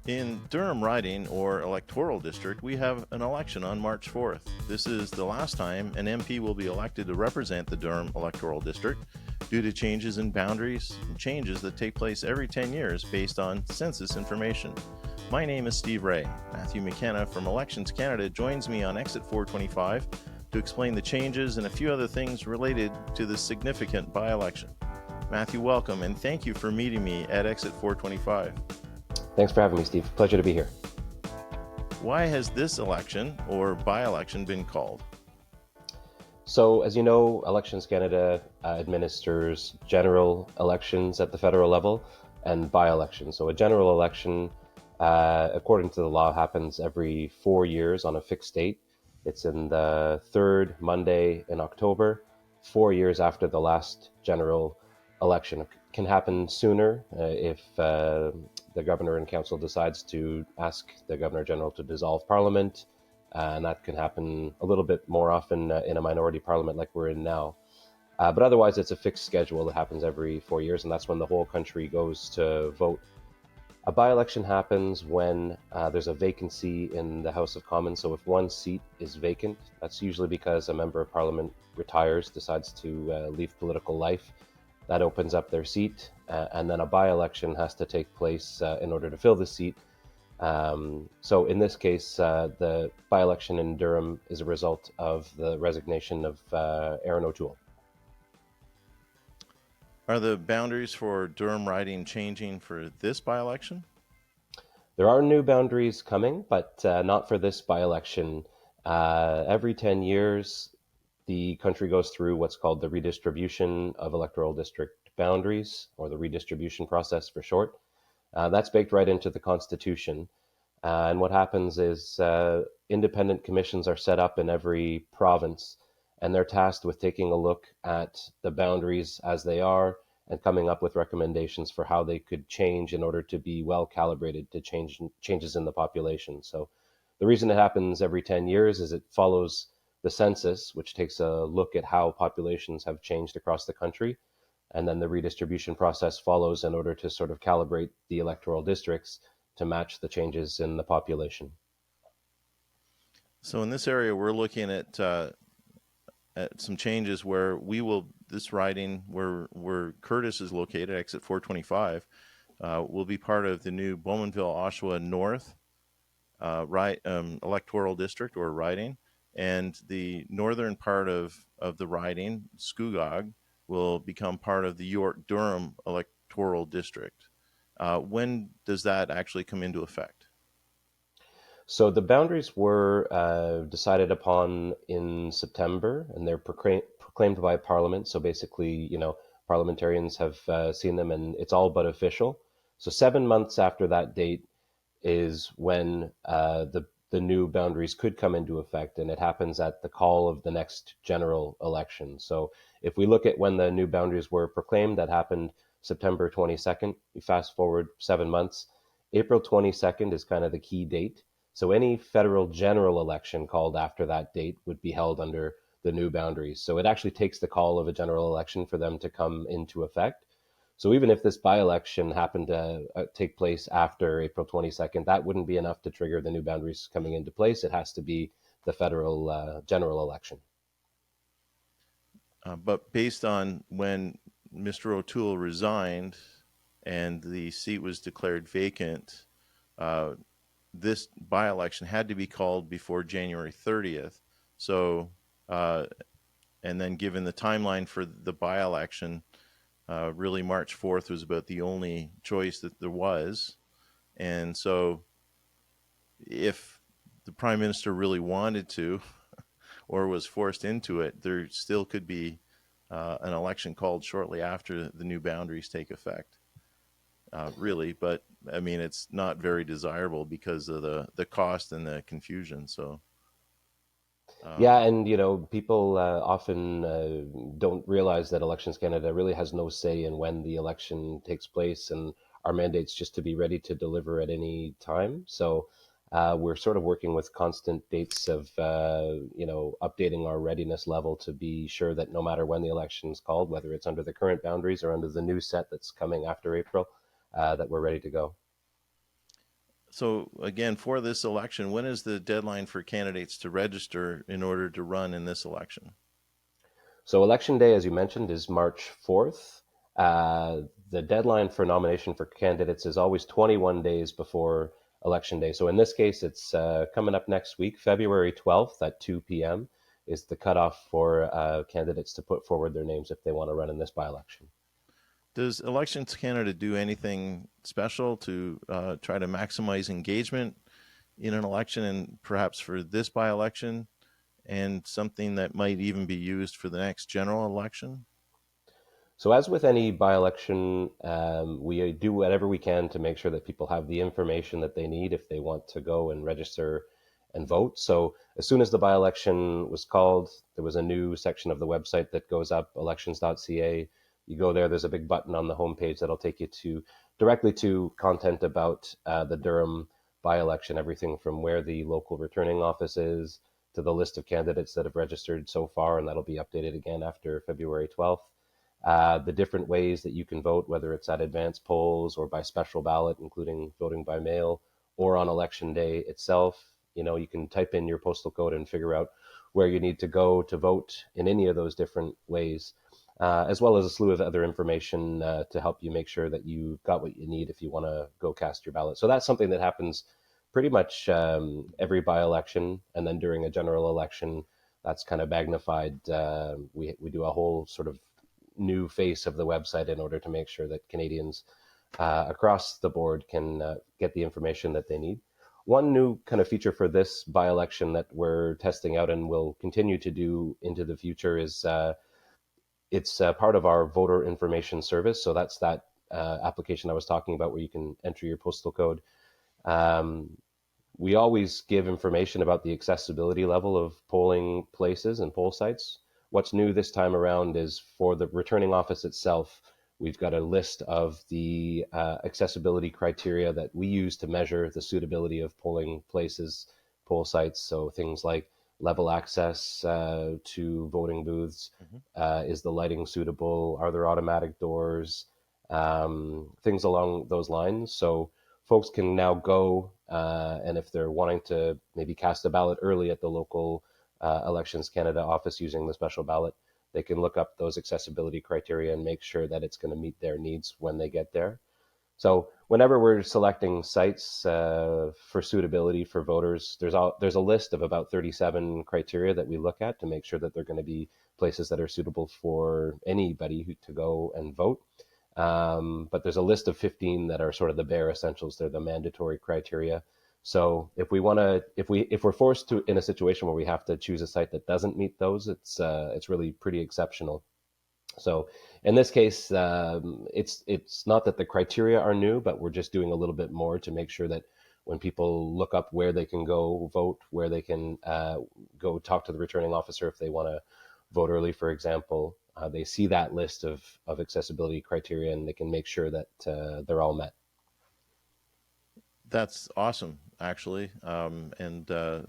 In Durham Riding, or Electoral District, we have an election on March 4th. This is the last time an MP will be elected to represent the Durham Electoral District due to changes in boundaries and changes that take place every 10 years based on census information. My name is Steve Ray. Matthew McKenna from Elections Canada joins me on Exit 425 to explain the changes and a few other things related to this significant by-election. Matthew, welcome, and thank you for meeting me at Exit 425. Thanks for having me, Steve. Pleasure to be here. Why has this election or by-election been called? So, as you know, Elections Canada administers general elections at the federal level and by-elections. So a general election, according to the law, happens every 4 years on a fixed date. It's in the third Monday in October, 4 years after the last general election. It can happen sooner if the governor and council decides to ask the governor general to dissolve parliament, and that can happen a little bit more often in a minority parliament like we're in now. But otherwise, it's a fixed schedule that happens every 4 years, and that's when the whole country goes to vote. A by-election happens when there's a vacancy in the House of Commons. So if one seat is vacant, that's usually because a member of parliament retires, decides to leave political life. That opens up their seat, and then a by-election has to take place in order to fill the seat. So in this case, the by-election in Durham is a result of the resignation of Aaron O'Toole. Are the boundaries for Durham Riding changing for this by-election? There are new boundaries coming, but not for this by-election. Every 10 years, the country goes through what's called the redistribution of electoral district boundaries, or the redistribution process for short. That's baked right into the Constitution. And what happens is independent commissions are set up in every province, and they're tasked with taking a look at the boundaries as they are and coming up with recommendations for how they could change in order to be well calibrated to changes in the population. So the reason it happens every 10 years is it follows the census, which takes a look at how populations have changed across the country. And then the redistribution process follows in order to sort of calibrate the electoral districts to match the changes in the population. So in this area, we're looking at some changes where this riding where Curtis is located, exit 425, will be part of the new Bowmanville-Oshawa North electoral district or riding, and the northern part of the riding, Scugog, will become part of the York-Durham electoral district. When does that actually come into effect? So the boundaries were decided upon in September, and they're proclaimed by Parliament. So basically, parliamentarians have seen them, and it's all but official. So 7 months after that date is when the new boundaries could come into effect, and it happens at the call of the next general election. So if we look at when the new boundaries were proclaimed, that happened September 22nd. You fast forward 7 months. April 22nd is kind of the key date. So any federal general election called after that date would be held under the new boundaries. So it actually takes the call of a general election for them to come into effect. So even if this by-election happened to take place after April 22nd, that wouldn't be enough to trigger the new boundaries coming into place. It has to be the federal general election. But based on when Mr. O'Toole resigned and the seat was declared vacant, this by-election had to be called before January 30th. So, and then given the timeline for the by-election, really March 4th was about the only choice that there was. And so if the Prime Minister really wanted to or was forced into it, there still could be an election called shortly after the new boundaries take effect. Really, but I mean, it's not very desirable because of the cost and the confusion. So, yeah, and people often don't realize that Elections Canada really has no say in when the election takes place, and our mandate's just to be ready to deliver at any time. So we're sort of working with constant dates of updating our readiness level to be sure that no matter when the election is called, whether it's under the current boundaries or under the new set that's coming after April, that we're ready to go. So again, for this election, when is the deadline for candidates to register in order to run in this election? So election day, as you mentioned, is March 4th. The deadline for nomination for candidates is always 21 days before election day. So in this case, it's coming up next week, February 12th at 2 p.m. is the cutoff for candidates to put forward their names if they want to run in this by-election. Does Elections Canada do anything special to try to maximize engagement in an election, and perhaps for this by election, and something that might even be used for the next general election? So, as with any by election, we do whatever we can to make sure that people have the information that they need if they want to go and register and vote. So, as soon as the by election was called, there was a new section of the website that goes up, elections.ca. You go there, there's a big button on the homepage that'll take you to directly to content about the Durham by election, everything from where the local returning office is to the list of candidates that have registered so far, and that'll be updated again after February 12th. The different ways that you can vote, whether it's at advance polls or by special ballot, including voting by mail, or on election day itself. You know, you can type in your postal code and figure out where you need to go to vote in any of those different ways, as well as a slew of other information to help you make sure that you got what you need if you want to go cast your ballot. So that's something that happens pretty much every by election, and then during a general election, that's kind of magnified. We do a whole sort of new face of the website in order to make sure that Canadians across the board can get the information that they need. One new kind of feature for this by election that we're testing out and will continue to do into the future is it's part of our voter information service. So that's that application I was talking about where you can enter your postal code. Um, we always give information about the accessibility level of polling places and poll sites. What's new this time around is for the returning office itself, we've got a list of the accessibility criteria that we use to measure the suitability of polling places, poll sites. So things like level access to voting booths. Mhm. Is the lighting suitable? Are there automatic doors? Things along those lines. So folks can now go and if they're wanting to maybe cast a ballot early at the local Elections Canada office using the special ballot, they can look up those accessibility criteria and make sure that it's going to meet their needs when they get there. So whenever we're selecting sites for suitability for voters, there's a list of about 37 criteria that we look at to make sure that they're going to be places that are suitable for anybody to go and vote. But there's a list of 15 that are sort of the bare essentials. They're the mandatory criteria. So if we're forced to in a situation where we have to choose a site that doesn't meet those, it's really pretty exceptional. So in this case, it's not that the criteria are new, but we're just doing a little bit more to make sure that when people look up where they can go vote, where they can go talk to the returning officer if they want to vote early, for example, they see that list of accessibility criteria and they can make sure that they're all met. That's awesome, actually, and I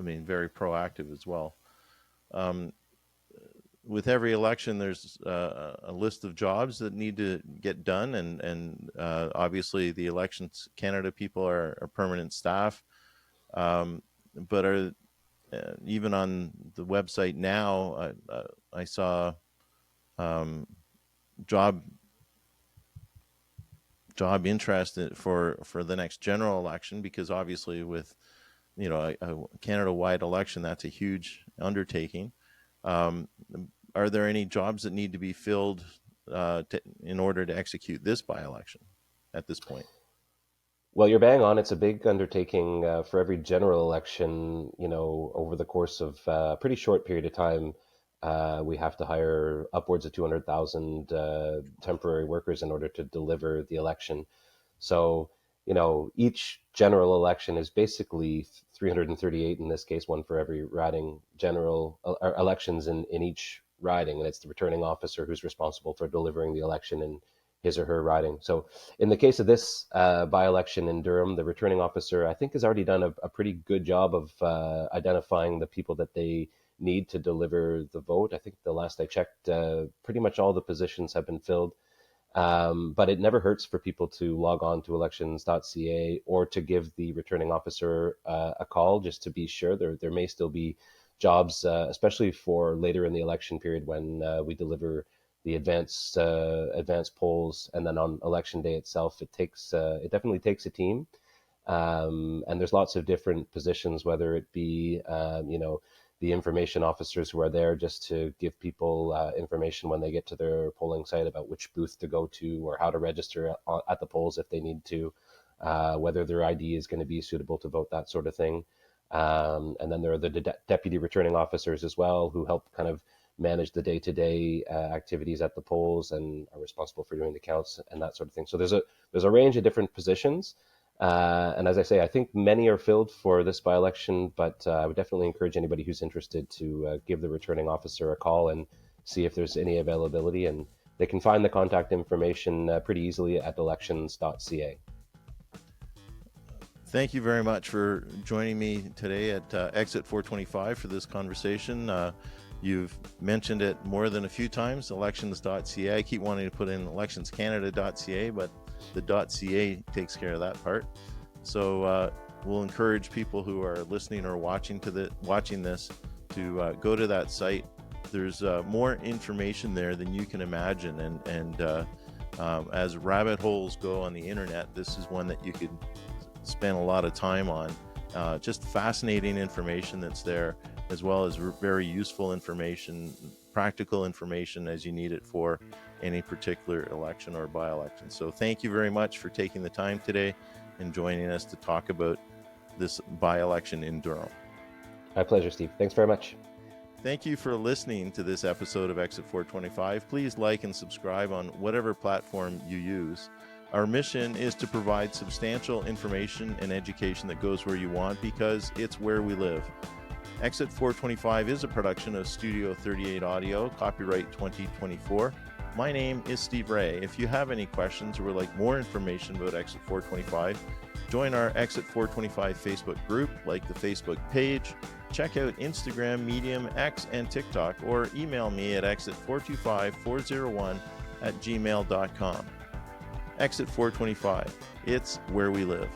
mean, very proactive as well. Um, with every election, there's a list of jobs that need to get done, and obviously the Elections Canada people are permanent staff, but are even on the website now. I saw um, job job interest for the next general election, because obviously with a Canada wide election, that's a huge undertaking. Um, are there any jobs that need to be filled in order to execute this by election at this point? Well, you're bang on. It's a big undertaking for every general election. You know, over the course of a pretty short period of time, we have to hire upwards of 200,000 temporary workers in order to deliver the election. So, you know, each general election is basically 338 in this case, one for every riding general elections in each riding, and it's the returning officer who's responsible for delivering the election in his or her riding. So in the case of this by-election in Durham, the returning officer, I think, has already done a pretty good job of identifying the people that they need to deliver the vote. I think the last I checked, pretty much all the positions have been filled. But it never hurts for people to log on to elections.ca or to give the returning officer a call just to be sure. There may still be jobs, especially for later in the election period when we deliver the advanced polls, and then on election day itself, it definitely takes a team. And there's lots of different positions, whether it be, the information officers who are there just to give people information when they get to their polling site about which booth to go to or how to register at the polls if they need to, whether their ID is going to be suitable to vote, that sort of thing. And then there are the deputy returning officers as well, who help kind of manage the day-to-day activities at the polls and are responsible for doing the counts and that sort of thing. So there's a range of different positions. And as I say, I think many are filled for this by-election, but I would definitely encourage anybody who's interested to give the returning officer a call and see if there's any availability. And they can find the contact information pretty easily at elections.ca. Thank you very much for joining me today at Exit 425 for this conversation. You've mentioned it more than a few times, elections.ca. I keep wanting to put in electionscanada.ca, but the .ca takes care of that part. So we'll encourage people who are listening or watching this to go to that site. There's more information there than you can imagine, and as rabbit holes go on the internet, this is one that you could spend a lot of time on. Just fascinating information that's there, as well as very useful information, practical information as you need it for any particular election or by-election. So thank you very much for taking the time today and joining us to talk about this by-election in Durham. My pleasure, Steve. Thanks very much. Thank you for listening to this episode of Exit 425. Please like and subscribe on whatever platform you use. Our mission is to provide substantial information and education that goes where you want, because it's where we live. Exit 425 is a production of Studio 38 Audio, copyright 2024. My name is Steve Ray. If you have any questions or would like more information about Exit 425, join our Exit 425 Facebook group, like the Facebook page, check out Instagram, Medium, X, and TikTok, or email me at exit425401@gmail.com. Exit 425, it's where we live.